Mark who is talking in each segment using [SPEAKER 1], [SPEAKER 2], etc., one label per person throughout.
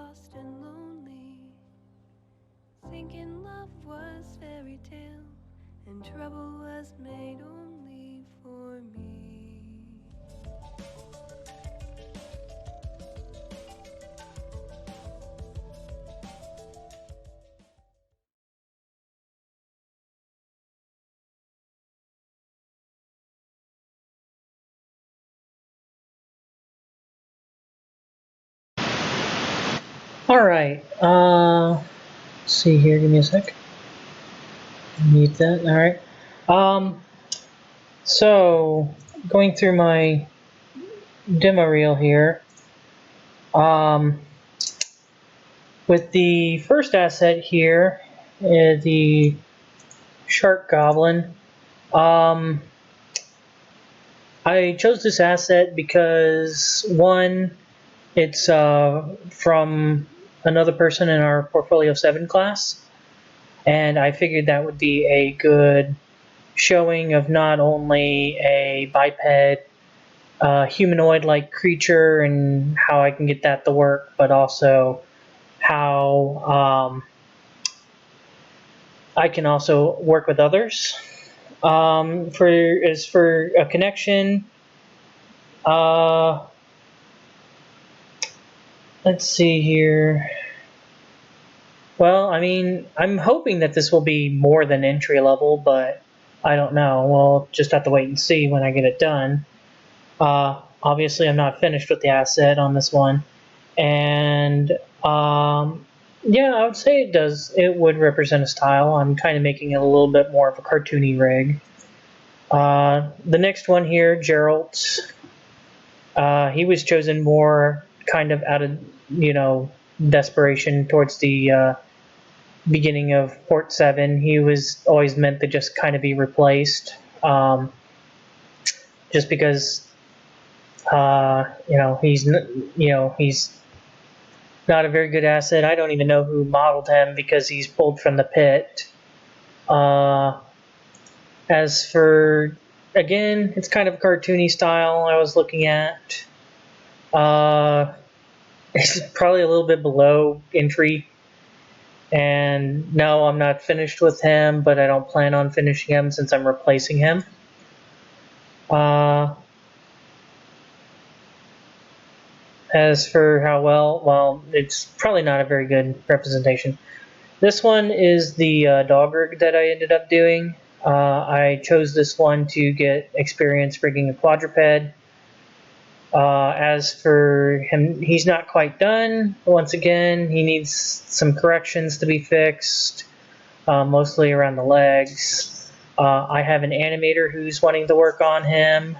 [SPEAKER 1] lost and lonely, thinking love was fairy tale and trouble was made only for me.
[SPEAKER 2] Alright, let's see here, give me a sec. Mute that, alright. So, going through my demo reel here, with the first asset here, the Shark Goblin, I chose this asset because, one, it's from another person in our Portfolio 7 class, and I figured that would be a good showing of not only a biped humanoid-like creature and how I can get that to work, but also how I can also work with others. For a connection, let's see here. Well, I mean, I'm hoping that this will be more than entry level, but I don't know. We'll just have to wait and see when I get it done. Obviously, I'm not finished with the asset on this one, and yeah, I would say it would represent a style. I'm kind of making it a little bit more of a cartoony rig. The next one here, Gerald, he was chosen more kind of out of, desperation towards the beginning of Port 7. He was always meant to just kind of be replaced, just because he's not a very good asset. I don't even know who modeled him because he's pulled from the pit. As for, again, it's kind of a cartoony style I was looking at. It's probably a little bit below entry. And no, I'm not finished with him, but I don't plan on finishing him since I'm replacing him. As for how well, it's probably not a very good representation. This one is the dog rig that I ended up doing. I chose this one to get experience rigging a quadruped. As for him, he's not quite done. Once again, he needs some corrections to be fixed, mostly around the legs. I have an animator who's wanting to work on him.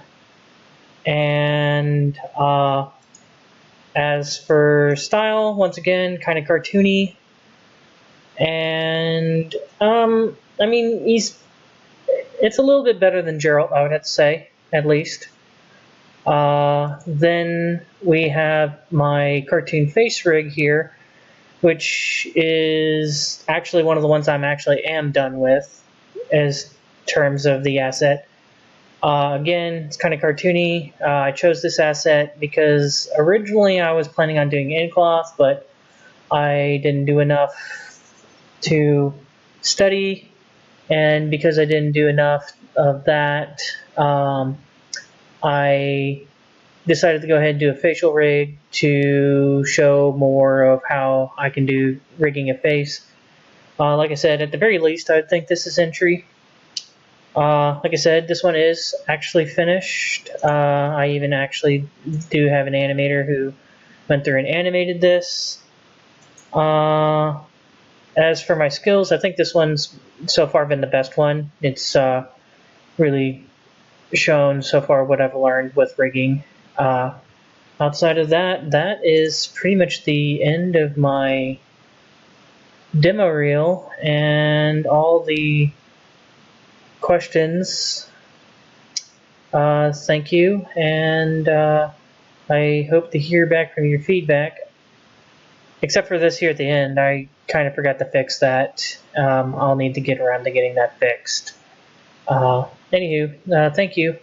[SPEAKER 2] And as for style, once again, kind of cartoony. And I mean, it's a little bit better than Gerald, I would have to say, at least. Then we have my cartoon face rig here, which is actually one of the ones I am done with as terms of the asset. Again, it's kind of cartoony. I chose this asset because originally I was planning on doing in cloth, but I didn't do enough to study, and because I didn't do enough of that, I decided to go ahead and do a facial rig to show more of how I can do rigging a face. Like I said, at the very least, I think this is entry. Like I said, this one is actually finished. I even actually do have an animator who went through and animated this. As for my skills, I think this one's so far been the best one. It's really shown so far what I've learned with rigging. Outside of that, that is pretty much the end of my demo reel and all the questions. Thank you, and I hope to hear back from your feedback. Except for this here at the end, I kind of forgot to fix that. I'll need to get around to getting that fixed. Anywho, thank you.